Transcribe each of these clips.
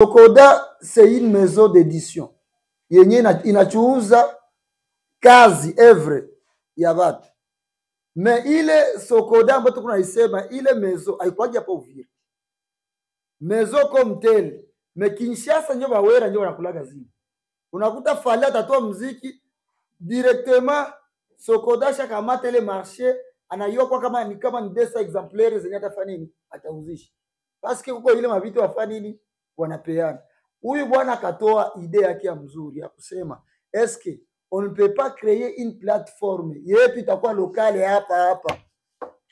Sokoda c'est une maison d'édition yenye inachuuza kazi evre ya watu. Me ile Sokoda ambayo tuko naisema ile mezo haikwaje hapa Uvira. Mezo comme tel, me Kinshasa ndio bawera ndio wanakulaga zini. Unakuta Fally atatoa muziki directement Sokoda shakamata ile marché anaiyo kwa kama ni 200 exemplaires zenye atafanya nini? Atauzisha. Parce que kuko ile mavitu wafanya nini? Wanapeana. Huyu bwana akatoa idea yake ya mzuri ya kusema est-ce que on ne peut pas créer une plateforme yetu itakuwa lokale hapa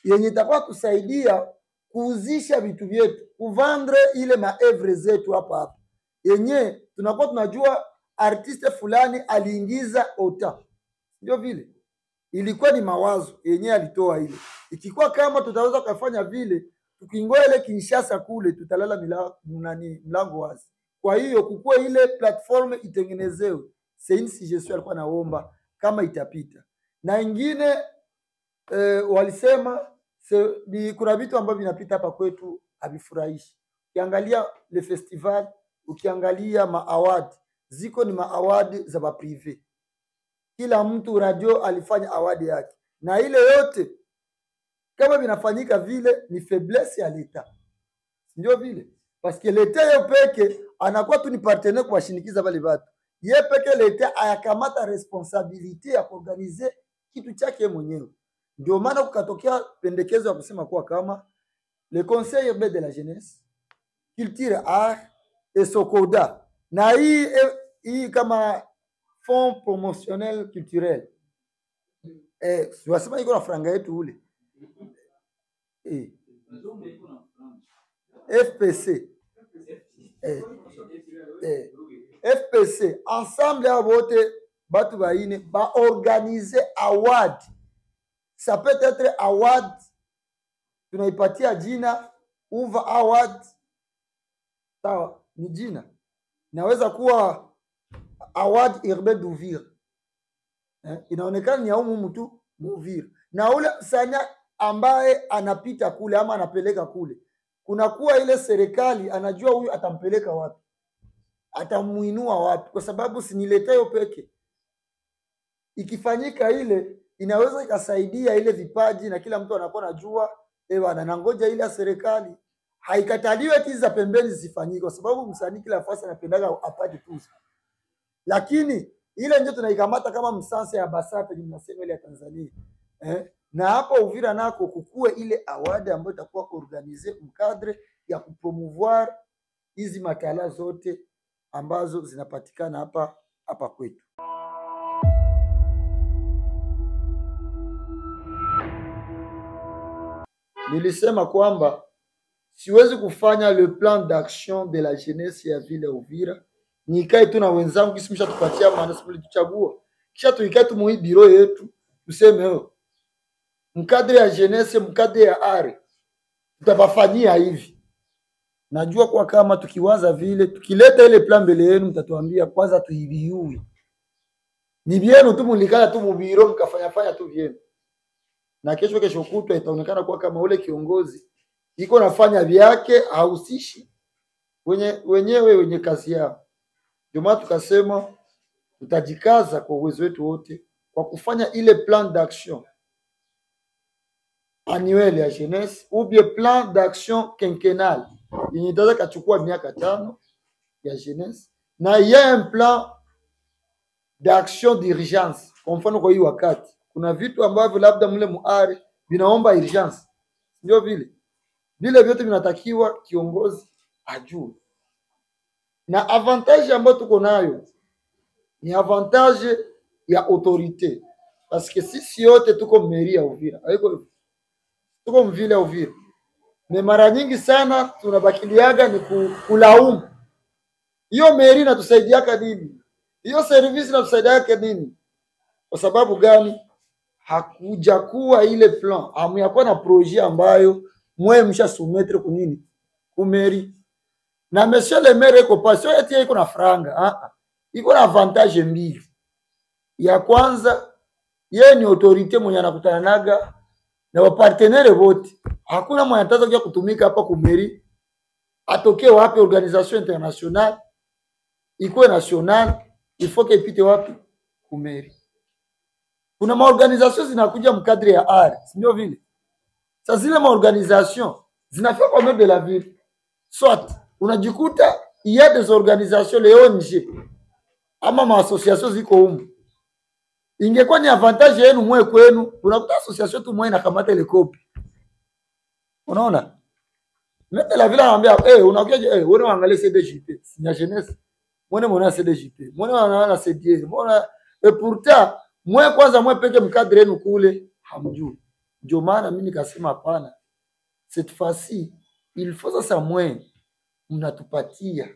yenye itakuwa kusaidia kuuzisha vitu vyetu, kuvendre ile maevre zetu hapa yenye tunakuwa tunajua artiste fulani aliingiza ota, ndio vile ilikuwa ni mawazo yenye alitoa ile. Ikikuwa kama tutaweza kufanya vile, tukingoa ile Kinshasa kule tutalala mlango wazi. Kwa hiyo kukua ile platform itengenezewe. C'est une suggestion alikuwa naomba kama itapita. Na ingine walisema ni kuna vitu ambavyo vinapita hapa kwetu havifurahishi. Ukiangalia le festival, ukiangalia ma-award, ziko ni ma-award za ba privé. Kila mtu radio alifanya award yake. Na ile yote kama vinafanyika vile ni faiblesse ya l'État. Ndio vile. Parce que l'État yo peke anakuwa tu ni partenaire kuwashinikiza wale watu. Ye peke l'État ayakamata responsabilité ya kuorganize kitu chake mwenyewe. Ndio maana kukatokea pendekezo ya kusema kuwa kama le Conseil urbain de la jeunesse, culture, art et Sokoda. Na hii kama fonds promotionnel culturel. Wasema iko na franga yetu ule. FPC. FPC ensemble ya wote batu baine ba organiser award. Ça peut être award tunaipatia jina Uva Award. Sawa, ni jina. Naweza kuwa award urbain d'Uvira. Inaonekana ni aumu mtu Uvira. Na ule sanya ambaye anapita kule ama anapeleka kule, kuna kuwa ile serikali anajua huyu atampeleka wapi, atamuinua wapi, kwa sababu sinileteo peke. Ikifanyika ile inaweza ikasaidia ile vipaji na kila mtu anakuwa anajua anangoja ile serikali. Haikataliwe tiza pembeni zifanyike, kwa sababu msanii kila fasi anapendaga apate tuzo. Lakini ile ndio tunaikamata kama msansa ya Basata mnasema ile ya Tanzania. Na hapo Uvira nako kukue ile award ambayo itakuwa organize mkadre ya kupromouvoir hizi makala zote ambazo zinapatikana hapa kwetu. Nilisema kwamba siwezi kufanya le plan d'action de la jeunesse ya vile Uvira nikae tu na wenzangu kisimisha tupatia manasipuli tuchagua kisha tuikae tu mu biro yetu tuseme mkadre ya jeunesse, mkadre ya are tutapafanyia hivi. Najua kwa kama tukiwaza vile, tukileta ile plan mbele yenu mtatuambia kwanza tuibiui. Ni bienu tu mulikala tu mubiro mkafanya tu vyenu. Na kesho kutwa itaonekana kwa kama ule kiongozi iko nafanya vyake hausishi wenye kazi yao. Ndio maana tukasema tutajikaza kwa uwezo wetu wote kwa kufanya ile plan d'action annuel ya jeunesse ou bien plan d'action quinquennal yenye itaweza kachukua miaka 5 ya jeunesse, na il y a un plan d'action d'urgence. Kwa mfano kwa hii wakati kuna vitu ambavyo labda mle muare vinaomba urgence, ndio vile vyote vinatakiwa kiongozi ajue. Na avantage ambayo tuko nayo ni avantage ya autorité, parce que sisi yote tuko mairie ya Uvira, haiko tuko mvile ya Uvira. Na mara nyingi sana tunabakiliaga ni kulaumu. Hiyo mairie inatusaidiaka nini? Hiyo service inatusaidiaka nini? Kwa sababu gani? Hakuja kuwa ile plan, hamuyakuwa na projet ambayo mwe msha soumettre ku nini? Ku mairie. Na monsieur le maire iko pasio eti iko na franga, iko na avantage mbili. Ya kwanza, yeye ni autorité mwenye anakutanaga na wapartenere wote. Hakuna mwenye ataza kuja kutumika hapa ku mairie atoke wapi organisation internationale ikuwe national, il faut que ipite wapi kumeri. Kuna maorganisation zinakuja mkadri ya art, ndio vile. Sasa zile maorganisation zinafika kwa nom de la ville. Soit unajikuta il y a des organisations les ONG ama maassociation ziko humu. Ingekuwa ni avantage yenu mwe kwenu, unakuta association tu mwe inakamata ile kopi. Unaona? Mete la ville anambia unakuja wewe unaangalia CDJP, sinya jeunesse. Mwana CDJP, mwana CDJ, mwana et pourtant mwe kwanza mwe peke mkadre yenu kule hamjui. Ndio maana mimi nikasema hapana. Cette fois-ci il faut sasa mwe mnatupatia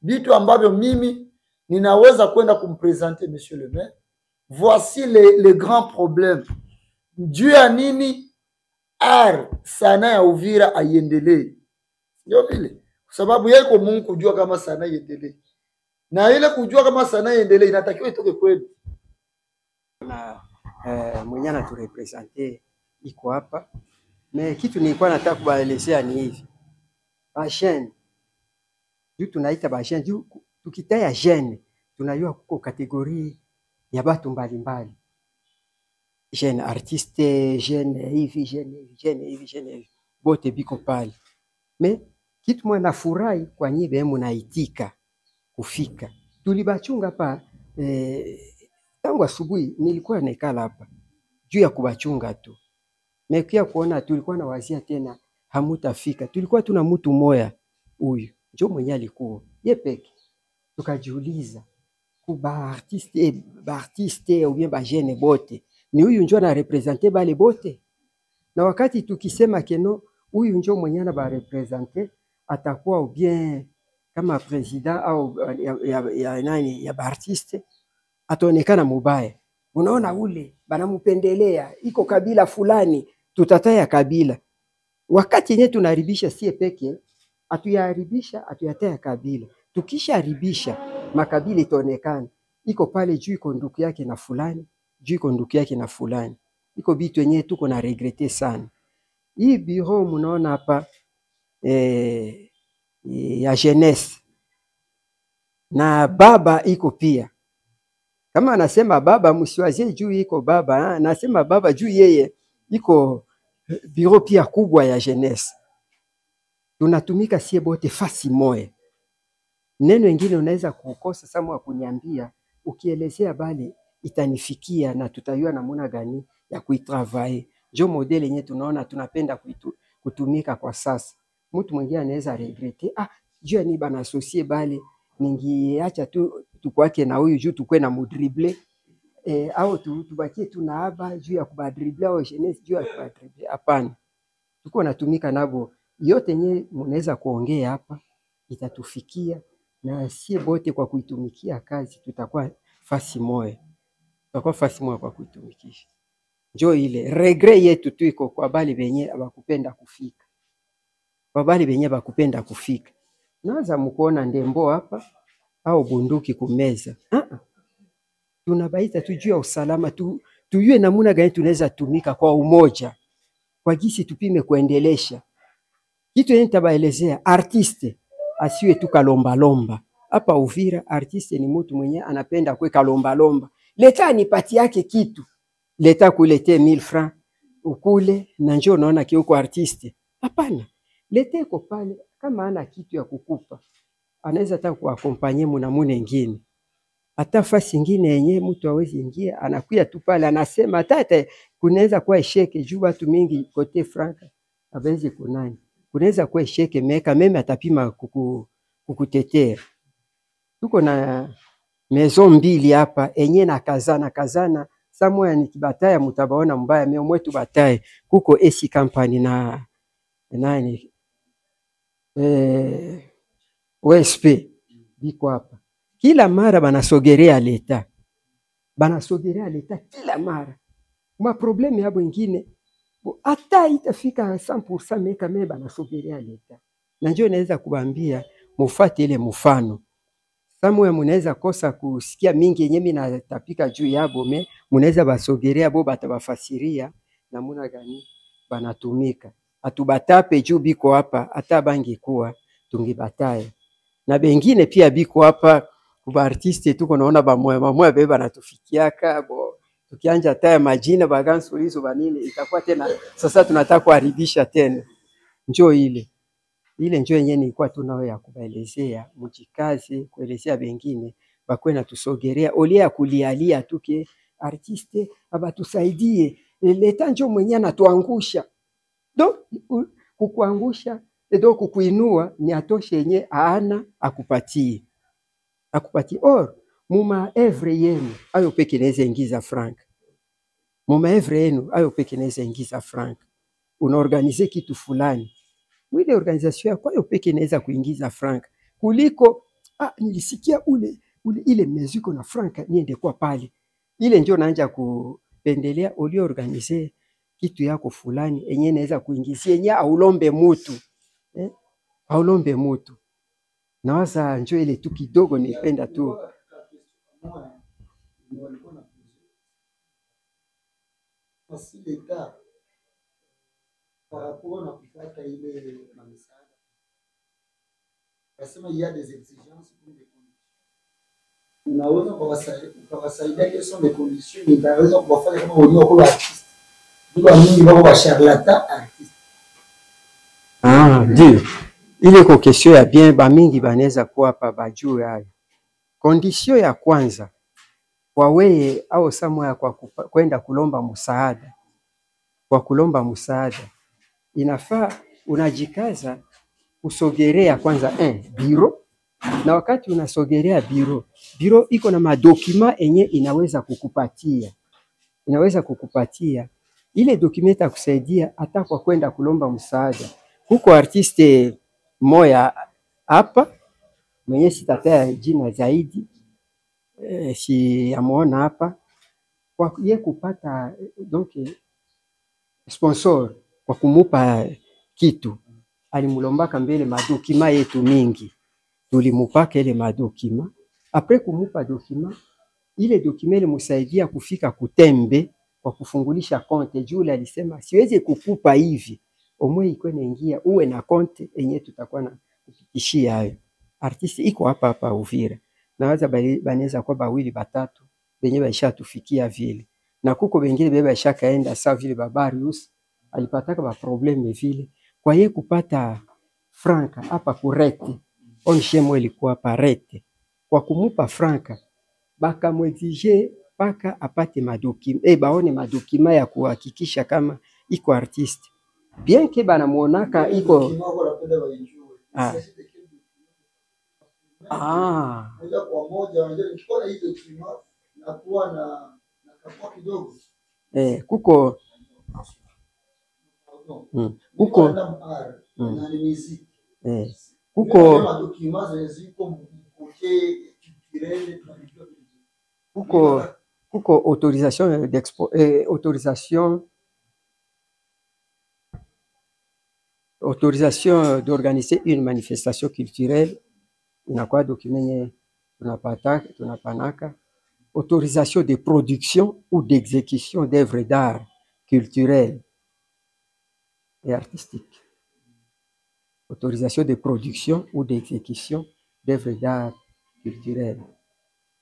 vitu ambavyo mimi ninaweza kwenda kumpresenter monsieur le maire. Voici les grands problèmes. Juu ya nini sana ya Uvira aiendelee? Ndio vile. Kwa sababu yeye kwa Mungu kujua kama sana iendelee. Na ile kujua kama sana iendelee inatakiwa itoke kwenu. Na mwenye anaturepresenter iko hapa. Me kitu nilikuwa nataka kubaelezea ni hivi. Bashene. Juu tunaita bashene, juu tukitaya jeune tunajua kuko kategori ya batu mbalimbali. Jeune artiste, jeune hivi, jeune hivi. Bote biko pale. Me kitu mwana furahi kwa nyibe mnaitika kufika. Tulibachunga hapa tangu asubuhi nilikuwa naikala hapa juu ya kubachunga tu. Mekia kuona tulikuwa na wazia tena hamutafika. Tulikuwa tuna mtu moya huyu. Ndio mwenye alikuwa. Ye peke. Tukajiuliza kuba artiste ou bien ba jeune bote. Ni huyu ndio na representer bale bote. Na wakati tukisema keno huyu ndio mwenye na ba representer atakuwa ou bien kama president au ya ba artiste ataonekana mubaya. Unaona ule banamupendelea iko kabila fulani tutataya kabila. Wakati yenyewe tunaharibisha sie peke atuyaharibisha atuyataya kabila. Tukishaharibisha makabila itaonekana iko pale juu iko ndugu yake na fulani, juu iko ndugu yake na fulani. Iko vitu yenyewe tuko na regrete sana. Hii bureau mnaona hapa ya jeunesse na baba iko pia. Kama anasema baba msiwazie juu iko baba, anasema baba juu yeye iko bureau pia kubwa ya jeunesse. Tunatumika sie bote fasi moja. Neno ingine unaweza kukosa samu kuniambia, ukielezea bali itanifikia na tutayua namna gani ya kuitravailler. Jo modele yenyewe tunaona tunapenda kutumika kwa sasa. Mtu mwingine anaweza regrete, juu ni bana associé bali ningiacha tu tukwake na huyu juu tukwe na mudrible au tubakie tunaaba juu ya kubadrible au jeunesse juu ya kubadrible. Hapana. Tuko natumika nabo yote yenyewe mnaweza kuongea hapa itatufikia na sie bote kwa kuitumikia kazi tutakuwa fasi moja. Tutakuwa fasi moja kwa kuitumikisha. Njoo ile regret yetu tu iko kwa bali benye abakupenda kufika. Kwa bali benye bakupenda kufika. Naanza mkuona ndembo hapa au bunduki kumeza. Tunabaita tujue usalama tujue namna gani tunaweza tumika kwa umoja. Kwa gisi tupime kuendelesha. Kitu yenye tabaelezea artiste asiwe tu kalomba lomba. Hapa Uvira artiste ni mtu mwenye anapenda kuweka lomba lomba. Leta nipati yake kitu. Leta kulete 1000 francs ukule na njoo unaona kiuko artiste. Hapana. Leta iko pale kama ana kitu ya kukupa. Anaweza hata kuakompanye muna nyingine. Hata fasi nyingine yenyewe mtu hawezi ingia, anakuja tu pale anasema tata kunaweza kuwa sheke juu watu mingi kote franka hawezi kunani. Kunaweza kuwa sheke meka meme atapima kukutetea. Tuko na maison mbili hapa enye na kazana samwa ni kibataya mtabaona mbaya mimi mwetu bataye kuko AC company na nani OSP biko hapa. Kila mara banasogerea leta. Banasogerea leta kila mara. Ma problemi yabo ingine hata itafika 100% meka mimi banasogerea leta. Na njoo naweza kuambia mufuate ile mfano. Samwe mnaweza kosa kusikia mingi yenyewe mimi natapika juu yabo me mnaweza basogerea bo batabafasiria namna gani banatumika. Atubatape juu biko hapa hata bangi kuwa tungibataya na bengine pia biko hapa kuba artiste tuko naona bamoya beba natufikiaka bo tukianja taya majina bagansulizo banini itakuwa tena sasa tunataka kuharibisha tena. Njoo ile njoo yenyewe nilikuwa tunao ya kubaelezea mjikaze kuelezea bengine bakwe na tusogerea olia ya kulialia tuke artiste abatusaidie leta njoo mwenye anatuangusha donc kukuangusha edo kukuinua ni atoshe yenye aana akupatie or muma evre yenu ayo peke neza ingiza frank muma evre yenu ayo peke neza ingiza frank unaorganize kitu fulani ile organisation yako ayo peke neza kuingiza frank kuliko nilisikia ile mezuko na frank niende kwa pale ile njoo naanja kupendelea ulio organize kitu yako fulani enye naweza kuingizia yenye aulombe mutu aulombe mutu nawaza njoo ile tu kidogo nipenda tu Nasema il y a des exigences pour les conditions. Unaweza kuwasaidia kesho les conditions inaweza kuwafanya kama wenyewe kwa artist. Ndio mingi wao wa charlatan artist. Ndio. Ile ko question ya bien ba mingi banaweza kuwa hapa bajuu yayo. Condition ya kwanza kwa wewe au samwa kwa kwenda kulomba msaada. Kwa kulomba msaada inafaa unajikaza kusogerea kwanza biro, na wakati unasogerea biro iko na madokima enye inaweza kukupatia ile dokumenta kusaidia hata kwa kwenda kulomba msaada. Huko artiste moya hapa mwenye sitataya jina zaidi si amuona hapa kwa ye kupata donc sponsor kwa kumupa kitu alimulombaka mbele madokima yetu mingi tulimupaka ile madokima apres kumupa dokima ile dokima ile musaidia kufika kutembe kwa kufungulisha konte juu alisema siwezi kukupa hivi omwe iko naingia uwe na konte enye tutakuwa na kupitishia hayo. Artiste iko hapa Uvira nawaza banaweza kwa bawili batatu benye baisha tufikia vile na kuko bengine beba baisha kaenda sawa vile Babarius alipataka ba probleme vile kwa ye kupata franka hapa kurete onshemo ilikuwa parete kwa kumupa franka baka mwexige paka apate madokima baone madokima ya kuhakikisha kama iko artiste bien que bana muonaka iko moja kwa moja wanajua nikiona hizo dokima na kuwa na kapwa kidogo kuko kuko kuko autorisation d'expo autorisation d'organiser une manifestation culturelle inakuwa document tunapanaka autorisation de production ou d'exécution d'œuvres d'art culturelles et artistique. Autorisation de production ou d'exécution d'œuvres d'art culturel.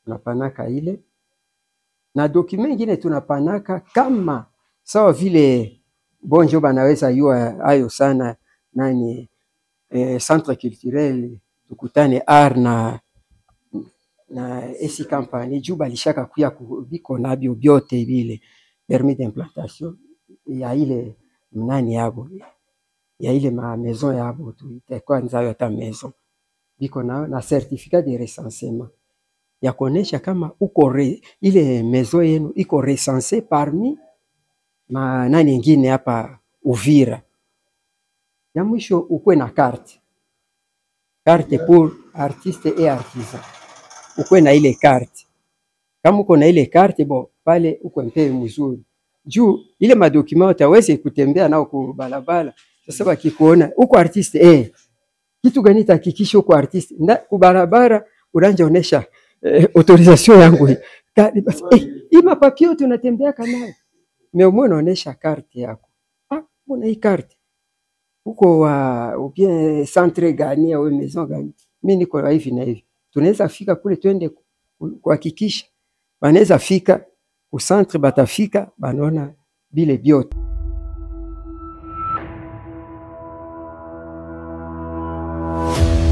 Tunapanaka ile. Na document ingine tunapanaka kama sawa vile bonjo banaweza yua ayo sana nani centre culturel tukutane art na esi kampani juu balishaka kuya kubiko nabyo byote vile permis d'implantation ya ile mnani yabo ya ile ma maison yabo tuite kwanza yo ta maison biko na certificat de recensement ya kuonesha kama uko ile maison yenu iko recensé parmi ma nani nyingine hapa Uvira. Ya mwisho ukwe na carte pour artiste et artisan, ukwe na ile carte. Kama uko na ile carte bo pale uko mpee mzuri juu ile madokima utaweze kutembea nao ku balabala. Sasa bakikuona uko artiste kitu gani tahakikisha uko artiste na ku barabara uranja onesha autorisation yangu hii mapapio tunatembea kanayo meomwe unaonesha carte yako mbona hii carte uko wa bien centre gani au maison gani, mimi niko na hivi na hivi, tunaweza fika kule twende kuhakikisha banaweza fika ku centre, batafika banaona bile byote.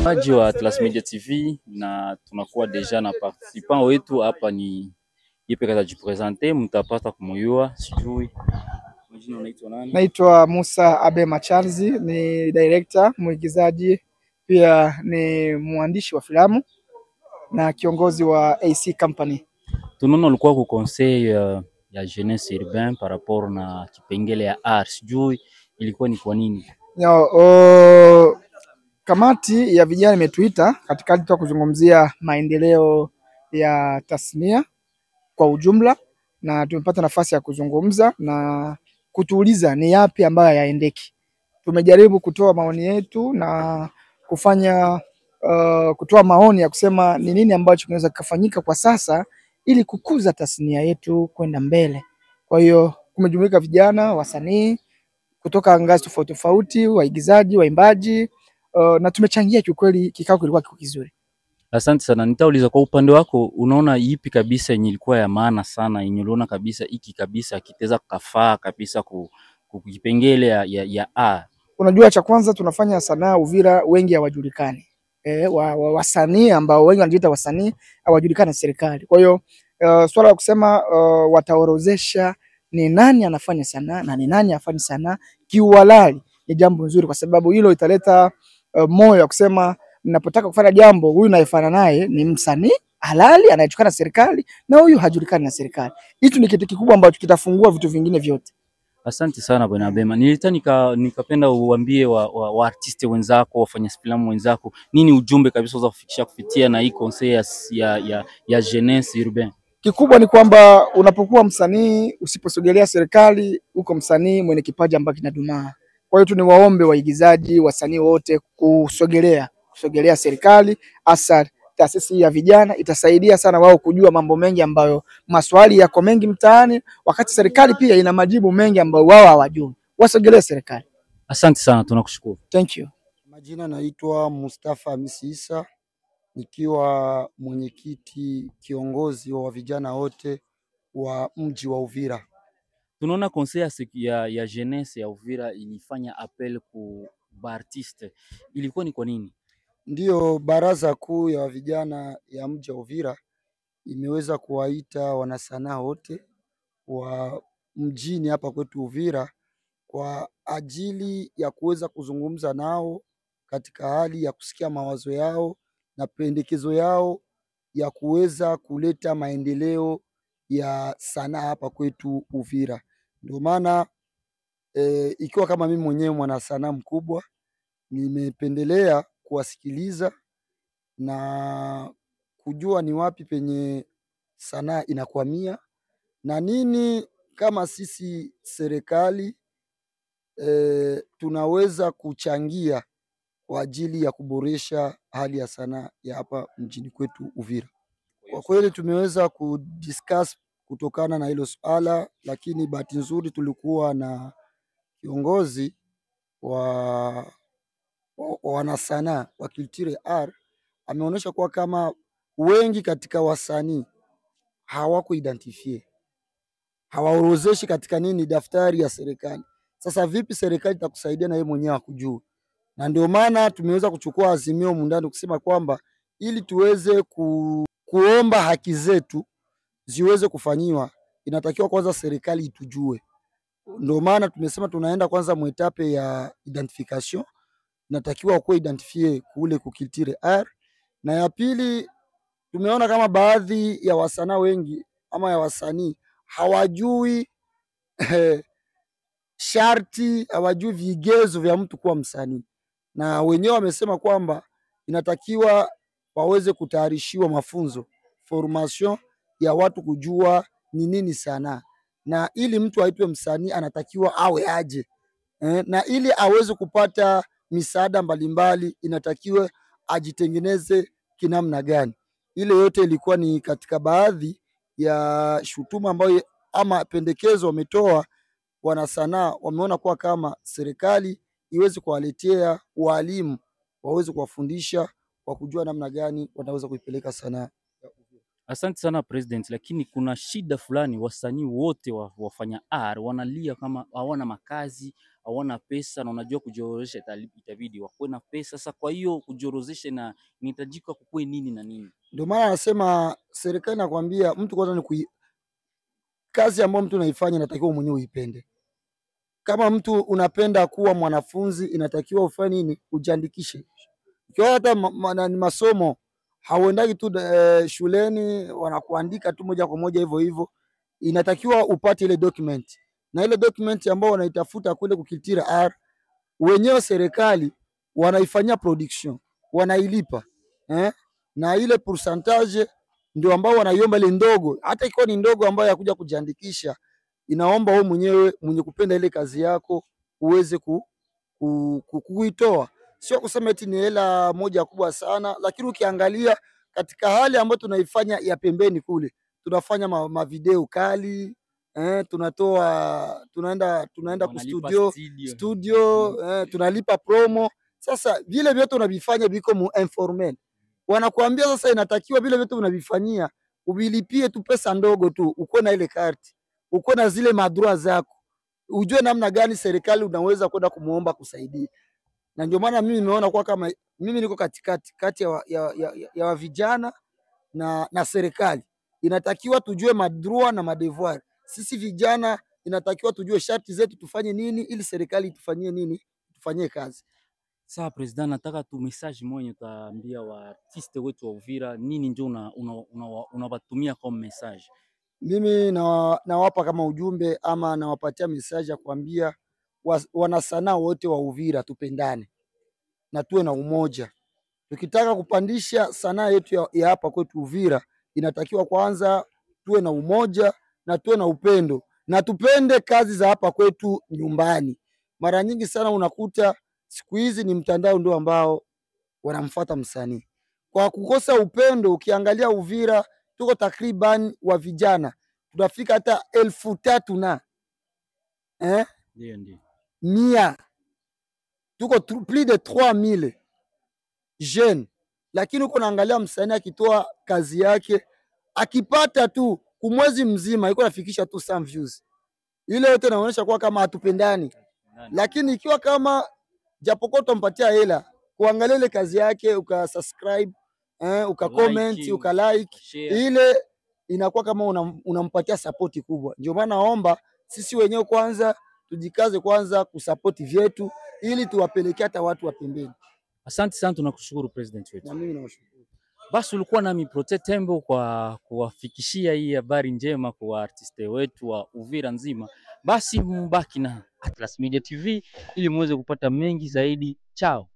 Waji wa Atlas Media TV na tunakuwa deja na participant wetu hapa, ni yepe kaza jipresente, mtapata kumuyua. Sijui majina, unaitwa nani? Naitwa Musa Abe Macharzi, ni director, mwigizaji, pia ni mwandishi wa filamu na kiongozi wa AC Company. Tunaona ulikuwa ku conseil ya jeunesse urbain par rapport na kipengele ya art. Sijui ilikuwa ni kwa nini? Kamati ya vijana imetuita katikati tu kuzungumzia maendeleo ya tasnia kwa ujumla, na tumepata nafasi ya kuzungumza na kutuuliza ni yapi ambayo yaendeki. Tumejaribu kutoa maoni yetu na kufanya kutoa maoni ya kusema ni nini ambacho kinaweza kufanyika kwa sasa ili kukuza tasnia yetu kwenda mbele. Kwa hiyo kumejumuika vijana, wasanii kutoka ngazi tofauti tofauti, waigizaji, waimbaji, na tumechangia. Kiukweli kikao kilikuwa kizuri. Asante sana. Nitauliza kwa upande wako, unaona ipi kabisa yenye ilikuwa ya maana sana, yenye unaona kabisa iki kabisa kitaweza kufaa kabisa kipengele ya A? Unajua, cha kwanza tunafanya sanaa Uvira, wengi hawajulikani. Wasanii ambao wengi wanajiita wasanii hawajulikani na serikali. Kwa hiyo swala la kusema wataorozesha ni nani anafanya sanaa na ni nani afanye sanaa kiuhalali ni jambo nzuri, kwa sababu hilo italeta moyo wa kusema ninapotaka kufanya jambo, huyu naifanya naye ni msanii halali anayejulikana na serikali na huyu hajulikani na serikali. Hicho ni kitu kikubwa ambacho kitafungua vitu vingine vyote. Asante sana Bwana Bema. Nikapenda uambie wa artiste wenzako, wafanya filamu wenzako, nini ujumbe kabisa unaweza kufikisha kupitia na hii conseil ya jeunesse urbain? Kikubwa ni kwamba unapokuwa msanii, usiposogelea serikali, uko msanii mwenye kipaji ambacho kinadumaa. Kwa hiyo tuniwaombe waigizaji, wasanii wote kusogelea serikali, hasa taasisi ya vijana. Itasaidia sana wao kujua mambo mengi ambayo maswali yako mengi mtaani, wakati serikali pia ina majibu mengi ambayo wao hawajui. Wasogelee serikali. Asante sana, tunakushukuru. Thank you. Majina naitwa Mustafa Hamisi Isa, nikiwa mwenyekiti kiongozi wa vijana wote wa mji wa Uvira. Tunaona conseil ya jeunesse ya Uvira ilifanya appel ku artiste. Ilikuwa ni kwa nini? Ndiyo, baraza kuu ya vijana ya mji wa Uvira imeweza kuwaita wanasanaa wote wa mjini hapa kwetu Uvira kwa ajili ya kuweza kuzungumza nao katika hali ya kusikia mawazo yao na pendekezo yao ya kuweza kuleta maendeleo ya sanaa hapa kwetu Uvira. Ndio maana ikiwa kama mimi mwenyewe mwana sanaa mkubwa, nimependelea kuwasikiliza na kujua ni wapi penye sanaa inakwamia na nini kama sisi serikali tunaweza kuchangia kwa ajili ya kuboresha hali ya sanaa ya hapa mjini kwetu Uvira. Kwa kweli tumeweza kudiscuss kutokana na hilo swala, lakini bahati nzuri tulikuwa na kiongozi wa wanasanaa wa Culture Art, ameonyesha kuwa kama wengi katika wasanii hawako identifie, hawaorozeshi katika nini daftari ya serikali. Sasa vipi serikali itakusaidia na yeye mwenyewe akujua? Na ndio maana tumeweza kuchukua azimio mundani kusema kwamba ili tuweze kuomba haki zetu ziweze kufanyiwa, inatakiwa kwanza serikali itujue. Ndio maana tumesema tunaenda kwanza mwetape ya identification, inatakiwa kuwa identifie kule ku Culture Art. Na ya pili, tumeona kama baadhi ya wasanaa wengi ama ya wasanii hawajui sharti, hawajui vigezo vya mtu kuwa msanii, na wenyewe wamesema kwamba inatakiwa waweze kutayarishiwa mafunzo formation ya watu kujua ni nini sanaa, na ili mtu aitwe msanii anatakiwa awe aje, na ili aweze kupata misaada mbalimbali inatakiwa ajitengeneze kinamna gani. Ile yote ilikuwa ni katika baadhi ya shutuma ambayo ama pendekezo wametoa wanasanaa. Wameona kuwa kama serikali iweze kuwaletea walimu waweze kuwafundisha kwa kujua namna gani wanaweza kuipeleka sanaa. Asante sana President, lakini kuna shida fulani, wasanii wote wafanya art wanalia kama hawana makazi, hawana pesa, na unajua kujiorozesha itabidi wakuwe na pesa. Sasa kwa hiyo kujiorozesha na inahitajika kukue nini na nini? Ndio maana anasema serikali nakwambia mtu kwanza ni kazi ambayo mtu unaifanya inatakiwa mwenyewe uipende. Kama mtu unapenda kuwa mwanafunzi inatakiwa ufanye nini? Ujiandikishe. Ikiwa hata ni masomo hauendagi tu shuleni wanakuandika tu moja kwa moja hivyo hivyo, inatakiwa upate ile document, na ile document ambayo wanaitafuta kule kukitira R wenyewe serikali wanaifanyia production, wanailipa na ile percentage ndio ambao wanaiomba ile ndogo, hata ikiwa ni ndogo ambayo ya kuja kujiandikisha, inaomba wewe mwenyewe mwenye kupenda ile kazi yako uweze kuitoa. Sio kusema eti ni hela moja kubwa sana, lakini ukiangalia katika hali ambayo tunaifanya ya pembeni kule, tunafanya mavideo kali tunaenda ku studio tunalipa promo. Sasa vile vyote unavifanya biko mu informel, wanakuambia sasa inatakiwa vile vyote unavifanyia uvilipie tu pesa ndogo tu, uko na ile karti, uko na zile madroa zako, ujue namna gani serikali unaweza kwenda kumuomba kusaidia. Na ndio maana mimi nimeona kwa kama mimi niko kati ya vijana na serikali, inatakiwa tujue madroa na madevoir. Sisi vijana inatakiwa tujue sharti zetu tufanye nini ili serikali itufanyie nini, tufanyie kazi. Sawa President, nataka tu message moja utaambia wa artiste wetu wa Uvira, nini ndio unawatumia kama message? Mimi nawapa kama ujumbe ama nawapatia message ya kuambia wanasanaa wote wa Uvira tupendane na tuwe na umoja. Tukitaka kupandisha sanaa yetu ya hapa kwetu Uvira, inatakiwa kwanza tuwe na umoja na tuwe na upendo na tupende kazi za hapa kwetu nyumbani. Mara nyingi sana unakuta siku hizi ni mtandao ndio ambao wanamfuata msanii. Kwa kukosa upendo, ukiangalia Uvira tuko takriban wa vijana tunafika hata 3,000 na ndio 100, tuko plus de 3,000 jeunes, lakini uko naangalia msanii akitoa kazi yake akipata tu kumwezi mzima iko nafikisha tu 100 views. Ile yote inaonyesha kwa kama hatupendani. Lakini ikiwa kama japokuwa tumpatia hela kuangalia ile kazi yake, ukasubscribe ukacomment ukalike, ile inakuwa kama unampatia support kubwa. Ndio maana naomba sisi wenyewe kwanza tujikaze kwanza kusupport vyetu ili tuwapelekea hata watu wa pembeni. Asante sana, tunakushukuru President wetu. Na mimi nawashukuru. Basi ulikuwa nami Protais Tembo kwa kuwafikishia hii habari njema kwa artiste wetu wa Uvira nzima. Basi mbaki na Atlas Media TV ili muweze kupata mengi zaidi. Chao.